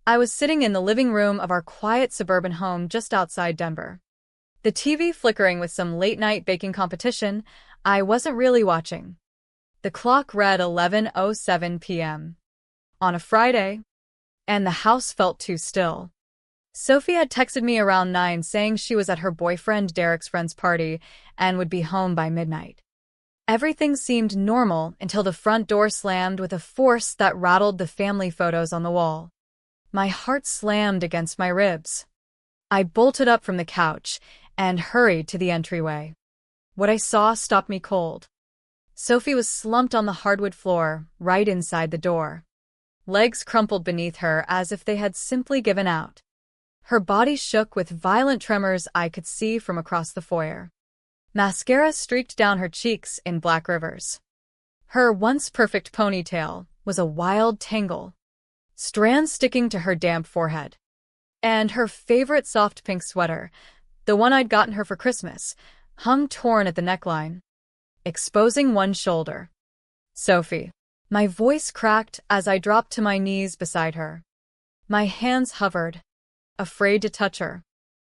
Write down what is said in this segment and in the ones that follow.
I was sitting in the living room of our quiet suburban home just outside Denver. The TV flickering with some late-night baking competition I wasn't really watching. The clock read 11:07 p.m. on a Friday, and the house felt too still. Sophie had texted me around 9 saying she was at her boyfriend Derek's friend's party and would be home by midnight. Everything seemed normal until the front door slammed with a force that rattled the family photos on the wall. My heart slammed against my ribs. I bolted up from the couch and hurried to the entryway. What I saw stopped me cold. Sophie was slumped on the hardwood floor, right inside the door. Legs crumpled beneath her as if they had simply given out. Her body shook with violent tremors I could see from across the foyer. Mascara streaked down her cheeks in black rivers. Her once perfect ponytail was a wild tangle, strands sticking to her damp forehead. And her favorite soft pink sweater, the one I'd gotten her for Christmas, hung torn at the neckline, exposing one shoulder. Sophie. My voice cracked as I dropped to my knees beside her. My hands hovered, afraid to touch her,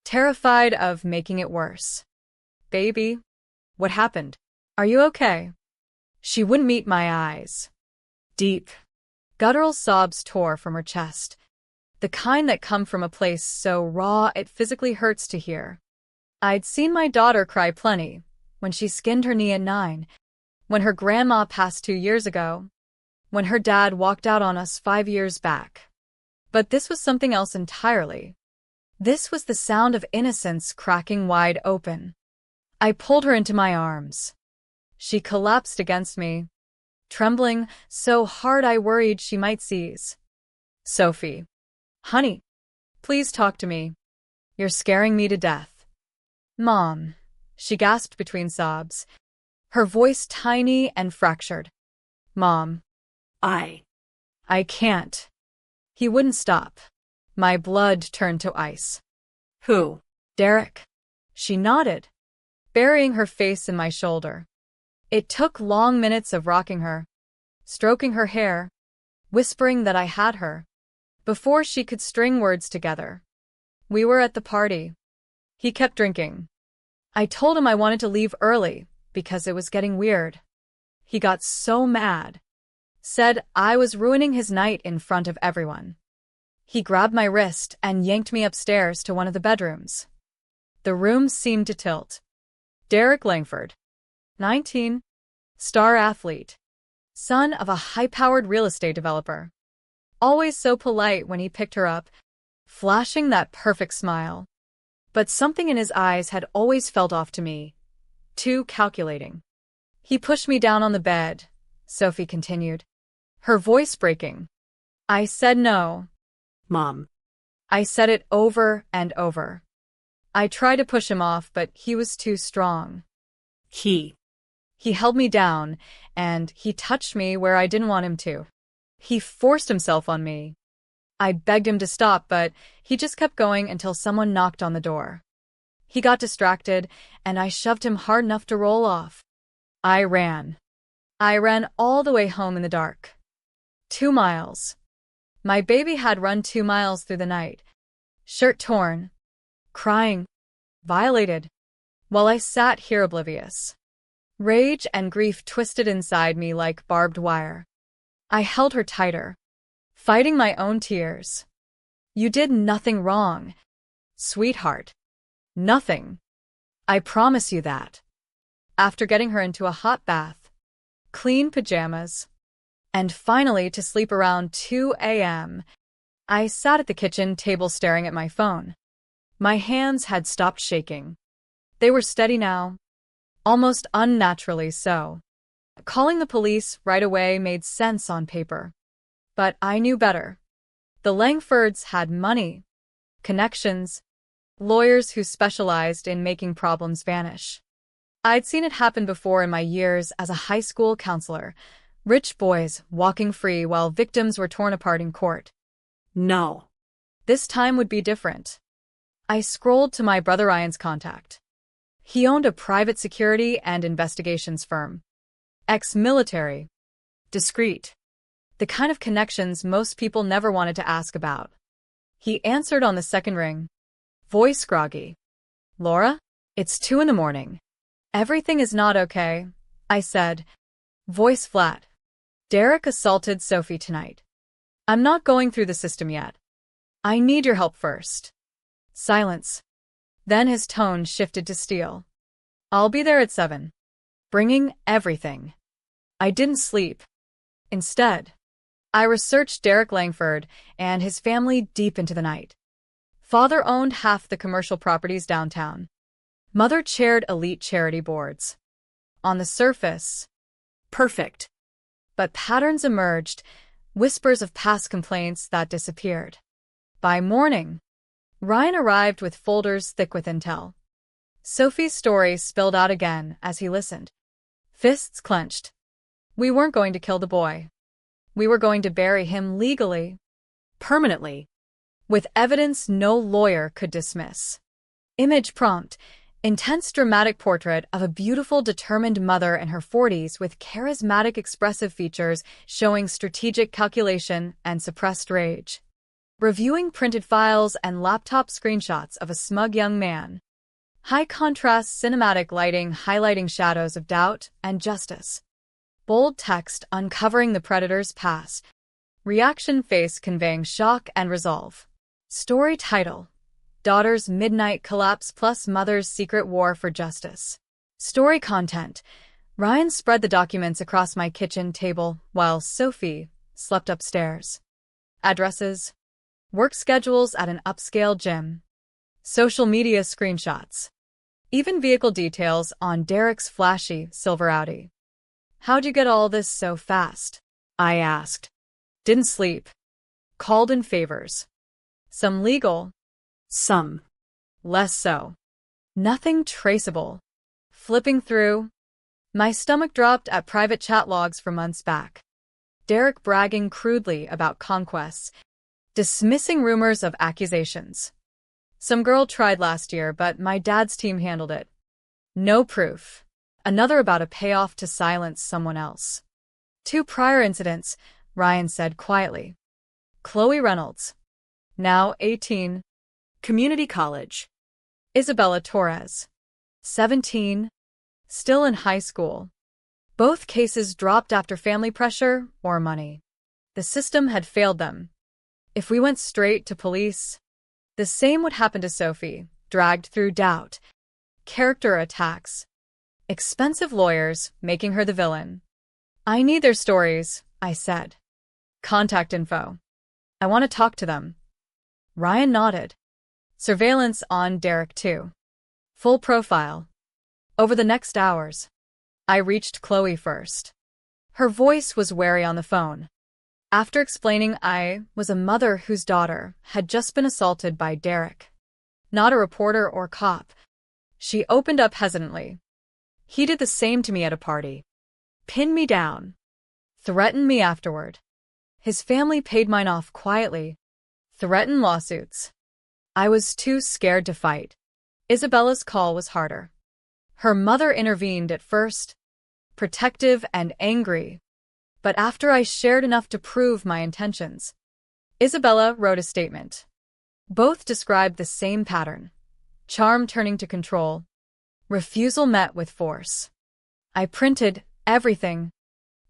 terrified of making it worse. Baby, what happened? Are you okay? She wouldn't meet my eyes. Deep, guttural sobs tore from her chest, the kind that come from a place so raw it physically hurts to hear. I'd seen my daughter cry plenty, when she skinned her knee at 9, when her grandma passed 2 years ago, when her dad walked out on us 5 years back. But this was something else entirely. This was the sound of innocence cracking wide open. I pulled her into my arms. She collapsed against me, trembling so hard I worried she might seize. Sophie. Honey, please talk to me. You're scaring me to death. Mom, she gasped between sobs, her voice tiny and fractured. Mom. I can't. He wouldn't stop. My blood turned to ice. Who? Derek. She nodded, burying her face in my shoulder. It took long minutes of rocking her, stroking her hair, whispering that I had her, before she could string words together. We were at the party. He kept drinking. I told him I wanted to leave early because it was getting weird. He got so mad, said I was ruining his night in front of everyone. He grabbed my wrist and yanked me upstairs to one of the bedrooms. The room seemed to tilt. Derek Langford, 19, star athlete, son of a high-powered real estate developer. Always so polite when he picked her up, flashing that perfect smile. But something in his eyes had always felt off to me, too calculating. He pushed me down on the bed, Sophie continued, her voice breaking. I said no. Mom. I said it over and over. I tried to push him off, but he was too strong. He held me down, and he touched me where I didn't want him to. He forced himself on me. I begged him to stop, but he just kept going until someone knocked on the door. He got distracted, and I shoved him hard enough to roll off. I ran. I ran all the way home in the dark. 2 miles. My baby had run 2 miles through the night, shirt torn, crying, violated, while I sat here oblivious. Rage and grief twisted inside me like barbed wire. I held her tighter, fighting my own tears. You did nothing wrong, sweetheart. Nothing. I promise you that. After getting her into a hot bath, clean pajamas, and finally to sleep around 2 a.m., I sat at the kitchen table staring at my phone. My hands had stopped shaking. They were steady now, almost unnaturally so. Calling the police right away made sense on paper. But I knew better. The Langfords had money, connections, lawyers who specialized in making problems vanish. I'd seen it happen before in my years as a high school counselor. Rich boys walking free while victims were torn apart in court. No. This time would be different. I scrolled to my brother Ryan's contact. He owned a private security and investigations firm. Ex-military. Discreet. The kind of connections most people never wanted to ask about. He answered on the second ring. Voice groggy. Laura? It's 2 in the morning. Everything is not okay, I said. Voice flat. Derek assaulted Sophie tonight. I'm not going through the system yet. I need your help first. Silence. Then his tone shifted to steel. I'll be there at 7. Bringing everything. I didn't sleep. Instead, I researched Derek Langford and his family deep into the night. Father owned half the commercial properties downtown. Mother chaired elite charity boards. On the surface, Perfect. but patterns emerged, whispers of past complaints that disappeared. By morning, Ryan arrived with folders thick with intel. Sophie's story spilled out again as he listened. Fists clenched. We weren't going to kill the boy. We were going to bury him legally, Permanently. with evidence no lawyer could dismiss. Image prompt. Intense dramatic portrait of a beautiful, determined mother in her 40s with charismatic expressive features showing strategic calculation and suppressed rage. Reviewing printed files and laptop screenshots of a smug young man. High-contrast cinematic lighting highlighting shadows of doubt and justice. Bold text uncovering the predator's past. Reaction face conveying shock and resolve. Story title: Daughter's Midnight Collapse plus Mother's Secret War for Justice. Story content: Ryan spread the documents across my kitchen table while Sophie slept upstairs. Addresses: work schedules at an upscale gym. Social media screenshots. Even vehicle details on Derek's flashy silver Audi. How'd you get all this so fast? I asked. Didn't sleep. Called in favors. Some legal. Some. Less so. Nothing traceable. Flipping through. My stomach dropped at private chat logs for months back. Derek bragging crudely about conquests. Dismissing rumors of accusations. Some girl tried last year, but my dad's team handled it. No proof. Another about a payoff to silence someone else. 2 prior incidents, Ryan said quietly. Chloe Reynolds. Now 18. Community college. Isabella Torres. 17. Still in high school. Both cases dropped after family pressure or money. The system had failed them. If we went straight to police, the same would happen to Sophie, dragged through doubt, character attacks, expensive lawyers making her the villain. I need their stories, I said. Contact info. I want to talk to them. Ryan nodded. Surveillance on Derek too. Full profile. Over the next hours, I reached Chloe first. Her voice was wary on the phone. After explaining I was a mother whose daughter had just been assaulted by Derek, not a reporter or cop, she opened up hesitantly. He did the same to me at a party. Pinned me down. Threatened me afterward. His family paid mine off quietly. Threatened lawsuits. I was too scared to fight. Isabella's call was harder. Her mother intervened at first, protective and angry. But after I shared enough to prove my intentions, Isabella wrote a statement. Both described the same pattern. Charm turning to control. Refusal met with force. I printed everything,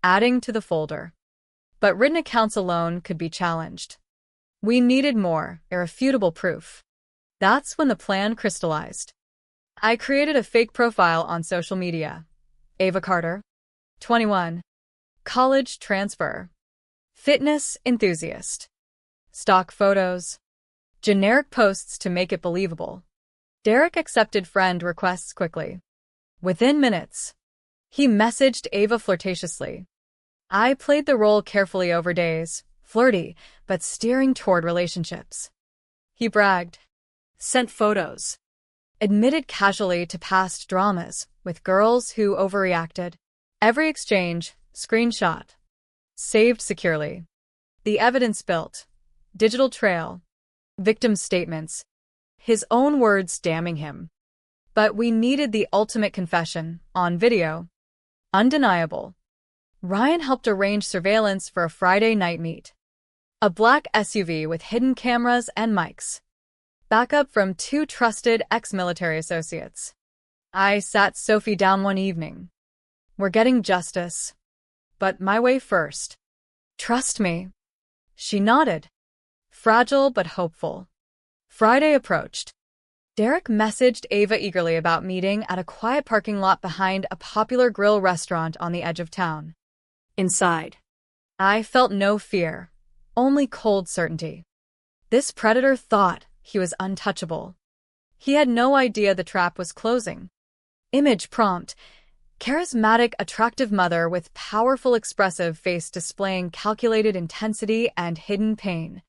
adding to the folder. But written accounts alone could be challenged. We needed more, irrefutable proof. That's when the plan crystallized. I created a fake profile on social media. Ava Carter, 21. College transfer. Fitness enthusiast. Stock photos. Generic posts to make it believable. Derek accepted friend requests quickly. Within minutes, he messaged Ava flirtatiously. I played the role carefully over days, flirty, but steering toward relationships. He bragged. Sent photos. Admitted casually to past dramas with girls who overreacted. Every exchange, screenshot. Saved securely. The evidence built. Digital trail. Victim statements. His own words damning him. But we needed the ultimate confession, on video. Undeniable. Ryan helped arrange surveillance for a Friday night meet. A black SUV with hidden cameras and mics. Backup from 2 trusted ex-military associates. I sat Sophie down one evening. We're getting justice. But my way first. Trust me. She nodded. Fragile but hopeful. Friday approached. Derek messaged Ava eagerly about meeting at a quiet parking lot behind a popular grill restaurant on the edge of town. Inside. I felt no fear, only cold certainty. This predator thought he was untouchable. He had no idea the trap was closing. Image prompt. Charismatic, attractive mother with powerful expressive face displaying calculated intensity and hidden pain.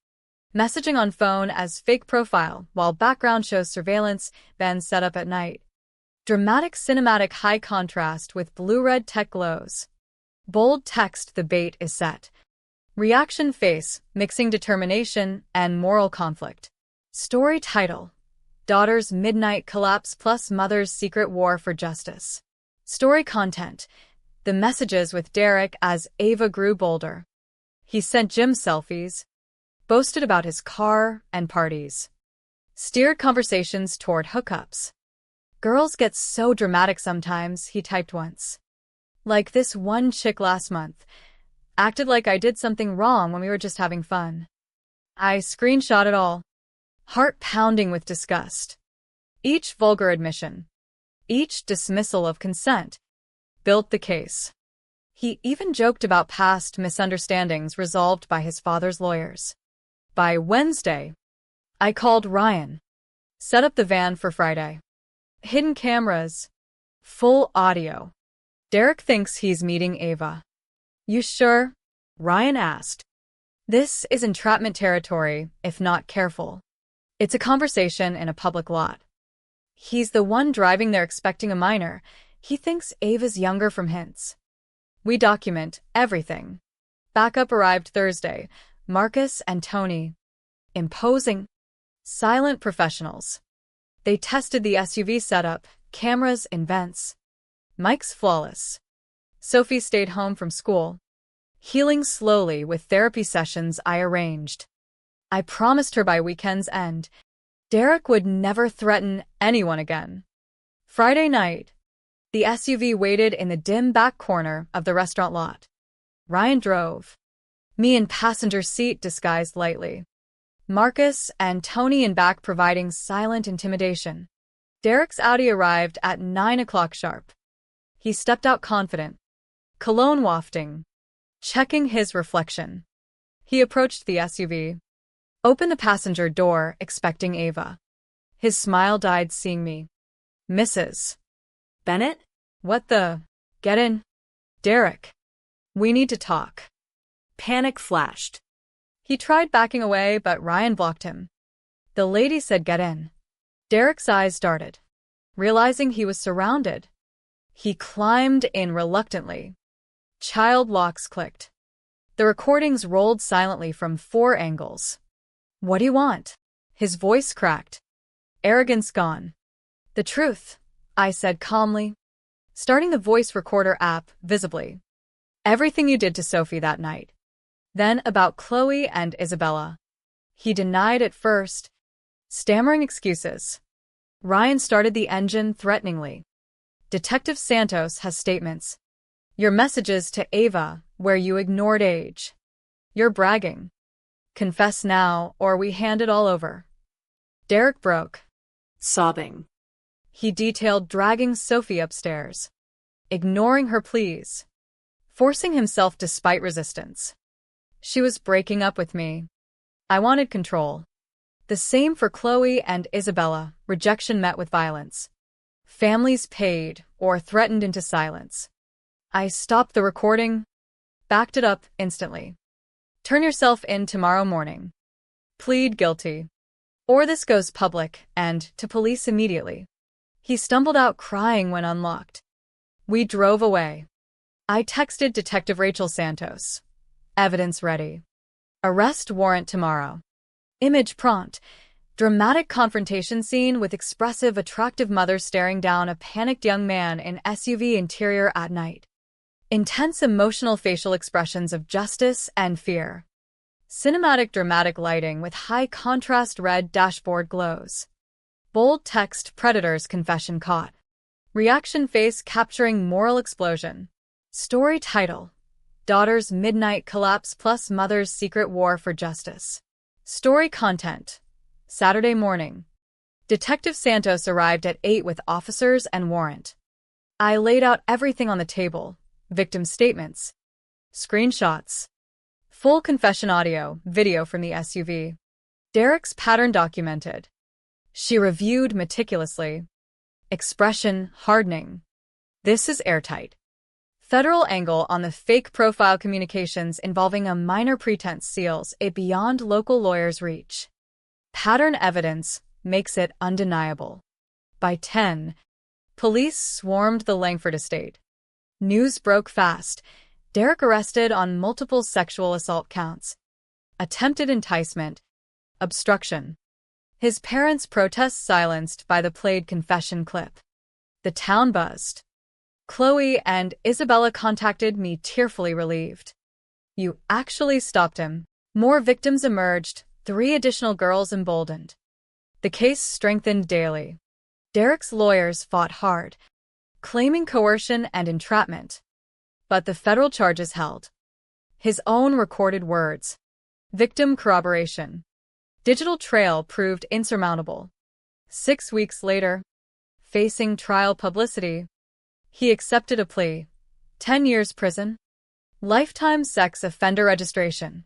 Messaging on phone as fake profile, while background shows surveillance band set up at night. Dramatic cinematic high contrast with blue-red tech glows. Bold text, the bait is set. Reaction face, mixing determination and moral conflict. Story title. Daughter's midnight collapse plus mother's secret war for justice. Story content. The messages with Derek as Ava grew bolder. He sent gym selfies. Boasted about his car and parties. Steered conversations toward hookups. Girls get so dramatic sometimes, he typed once. Like this one chick last month. Acted like I did something wrong when we were just having fun. I screenshot it all. Heart pounding with disgust. Each vulgar admission. Each dismissal of consent. Built the case. He even joked about past misunderstandings resolved by his father's lawyers. By Wednesday, I called Ryan. Set up the van for Friday. Hidden cameras. Full audio. Derek thinks he's meeting Ava. You sure? Ryan asked. This is entrapment territory, if not careful. It's a conversation in a public lot. He's the one driving there expecting a minor. He thinks Ava's younger from hints. We document everything. Backup arrived Thursday. Marcus and Tony. Imposing. Silent professionals. They tested the SUV setup, cameras in vents. Mike's flawless. Sophie stayed home from school. Healing slowly with therapy sessions I arranged. I promised her by weekend's end, Derek would never threaten anyone again. Friday night. The SUV waited in the dim back corner of the restaurant lot. Ryan drove. Me in passenger seat disguised lightly. Marcus and Tony in back providing silent intimidation. Derek's Audi arrived at 9 o'clock sharp. He stepped out confident. Cologne wafting. Checking his reflection. He approached the SUV. Opened the passenger door, expecting Ava. His smile died seeing me. Mrs. Bennett? What the? Get in. Derek. We need to talk. Panic flashed. He tried backing away, but Ryan blocked him. The lady said get in. Derek's eyes darted. Realizing he was surrounded, he climbed in reluctantly. Child locks clicked. The recordings rolled silently from 4 angles. What do you want? His voice cracked. Arrogance gone. The truth, I said calmly. Starting the voice recorder app visibly. Everything you did to Sophie that night. Then about Chloe and Isabella. He denied at first, stammering excuses. Ryan started the engine threateningly. Detective Santos has statements. Your messages to Ava, where you ignored age. You're bragging. Confess now, or we hand it all over. Derek broke. Sobbing. He detailed dragging Sophie upstairs. Ignoring her pleas. Forcing himself despite resistance. She was breaking up with me. I wanted control. The same for Chloe and Isabella, rejection met with violence. Families paid or threatened into silence. I stopped the recording, backed it up instantly. Turn yourself in tomorrow morning. Plead guilty. Or this goes public and to police immediately. He stumbled out crying when unlocked. We drove away. I texted Detective Rachel Santos. Evidence ready. Arrest warrant tomorrow. Image prompt. Dramatic confrontation scene with expressive, attractive mother staring down a panicked young man in SUV interior at night. Intense emotional facial expressions of justice and fear. Cinematic dramatic lighting with high contrast red dashboard glows. Bold text predator's confession caught. Reaction face capturing moral explosion. Story title: Daughter's Midnight Collapse plus Mother's Secret War for Justice. Story content: Saturday morning. Detective Santos arrived at 8 with officers and warrant. I laid out everything on the table: victim statements, screenshots, full confession audio, video from the SUV. Derek's pattern documented. She reviewed meticulously. Expression hardening. This is airtight. Federal angle on the fake profile communications involving a minor pretense seals it beyond local lawyers' reach. Pattern evidence makes it undeniable. By 10, police swarmed the Langford estate. News broke fast. Derek arrested on multiple sexual assault counts. Attempted enticement. Obstruction. His parents' protests silenced by the played confession clip. The town buzzed. Chloe and Isabella contacted me tearfully relieved. You actually stopped him. More victims emerged, 3 additional girls emboldened. The case strengthened daily. Derek's lawyers fought hard, claiming coercion and entrapment. But the federal charges held. His own recorded words. Victim corroboration. Digital trail proved insurmountable. 6 weeks later, facing trial publicity, he accepted a plea. 10 years prison. Lifetime sex offender registration.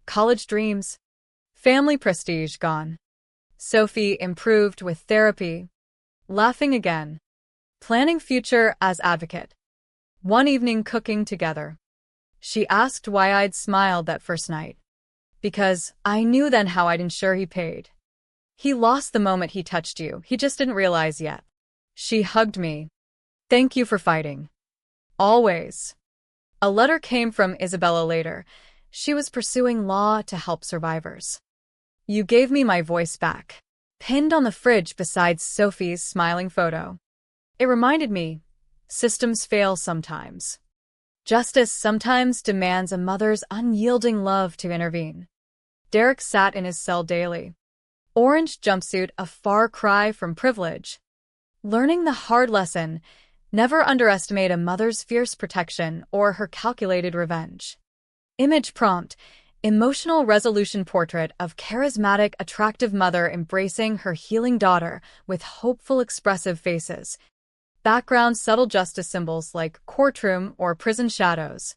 College dreams. Family prestige gone. Sophie improved with therapy. Laughing again. Planning future as advocate. One evening cooking together. She asked why I'd smiled that first night. Because I knew then how I'd ensure he paid. He lost the moment he touched you, he just didn't realize yet. She hugged me. Thank you for fighting. Always. A letter came from Isabella later. She was pursuing law to help survivors. You gave me my voice back. Pinned on the fridge beside Sophie's smiling photo. It reminded me, systems fail sometimes. Justice sometimes demands a mother's unyielding love to intervene. Derek sat in his cell daily. Orange jumpsuit, a far cry from privilege. Learning the hard lesson: never underestimate a mother's fierce protection or her calculated revenge. Image prompt: emotional resolution portrait of charismatic, attractive mother embracing her healing daughter with hopeful, expressive faces. Background: subtle justice symbols like courtroom or prison shadows.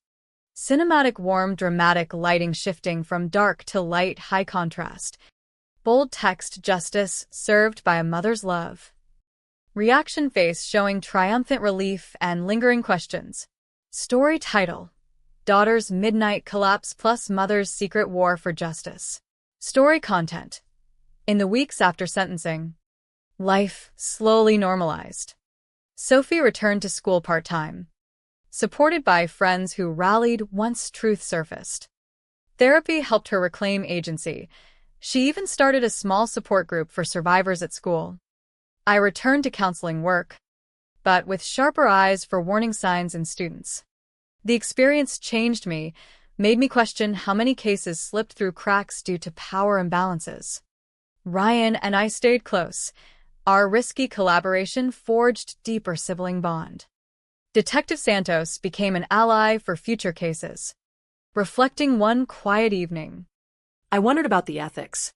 Cinematic warm dramatic lighting shifting from dark to light, high contrast. Bold text: justice served by a mother's love. Reaction face showing triumphant relief and lingering questions. Story title: Daughter's Midnight Collapse plus Mother's Secret War for Justice. Story content: in the weeks after sentencing, life slowly normalized. Sophie returned to school part-time, supported by friends who rallied once truth surfaced. Therapy helped her reclaim agency. She even started a small support group for survivors at school. I returned to counseling work, but with sharper eyes for warning signs in students. The experience changed me, made me question how many cases slipped through cracks due to power imbalances. Ryan and I stayed close. Our risky collaboration forged deeper sibling bond. Detective Santos became an ally for future cases. Reflecting one quiet evening. I wondered about the ethics.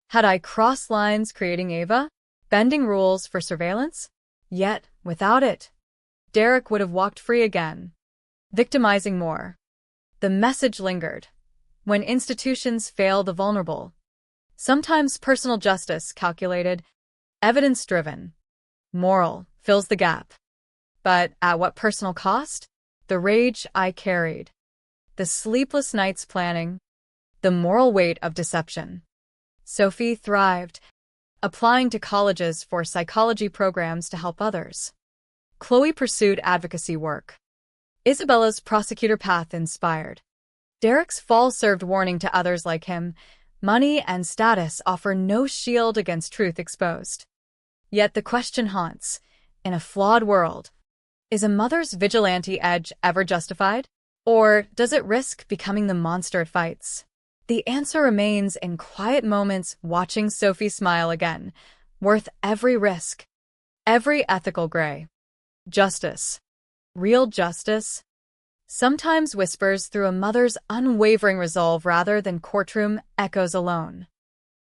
Had I crossed lines creating Ava? Bending rules for surveillance? Yet, without it, Derek would have walked free again. Victimizing more. The message lingered. When institutions fail the vulnerable. Sometimes personal justice calculated, evidence-driven, moral, fills the gap. But at what personal cost? The rage I carried. The sleepless nights planning. The moral weight of deception. Sophie thrived, applying to colleges for psychology programs to help others. Chloe pursued advocacy work. Isabella's prosecutor path inspired. Derek's fall served warning to others like him. Money and status offer no shield against truth exposed. Yet the question haunts, in a flawed world, is a mother's vigilante edge ever justified? Or does it risk becoming the monster it fights? The answer remains in quiet moments, watching Sophie smile again, worth every risk, every ethical gray. Justice. Real justice sometimes whispers through a mother's unwavering resolve rather than courtroom echoes alone.